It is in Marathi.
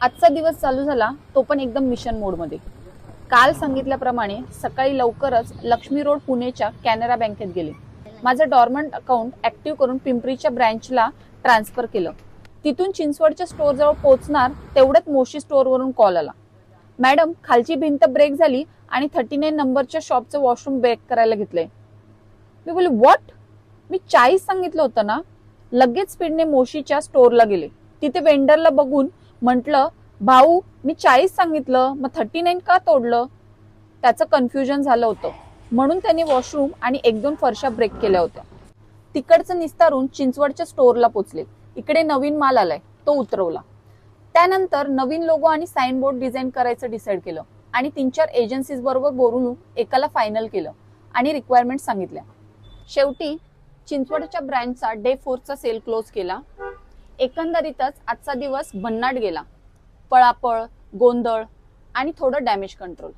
आजचा दिवस चालू झाला तो पण एकदम मिशन मोडमध्ये. काल सांगितल्याप्रमाणे सकाळी लवकरच लक्ष्मी रोड पुणेच्या कॅनरा बँकेत गेले. माझं डॉर्मंट अकाउंट ऍक्टिव्ह करून पिंपरीच्या ब्रँचला ट्रान्सफर केलं. तिथून चिंचवडच्या स्टोअरजवळ पोहोचणार तेवढ्यात मोशी स्टोअरवरून कॉल आला. मॅडम, खालची भिंत ब्रेक झाली आणि 39 नंबरच्या शॉपचं वॉशरूम ब्रेक करायला घेतलंय. मी बोलले, व्हॉट? मी 40 सांगितलं होतं ना. लगेच स्पीडने मोशीच्या स्टोअरला गेले. तिथे वेंडरला बघून म्हटलं, भाऊ मी 40 सांगितलं, मग 39 का तोडलं? त्याचं कन्फ्युजन झालं होतं, म्हणून त्यांनी वॉशरूम आणि 1-2 फरशा ब्रेक केल्या होत्या. तिकडचं निस्तारून चिंचवडच्या स्टोअरला पोचले. इकडे नवीन माल आलाय, तो उतरवला. त्यानंतर नवीन लोगो आणि साइन बोर्ड डिझाईन करायचं डिसाईड केलं आणि 3-4 एजन्सीज बरोबर बोलून एकाला फायनल केलं आणि रिक्वायरमेंट सांगितल्या. शेवटी चिंचवडच्या ब्रँचचा डे 4चा सेल क्लोज केला. एकंदरीतच आजचा दिवस भन्नाट गेला. पळापळ, गोंधळ आणि थोडं डॅमेज कंट्रोल.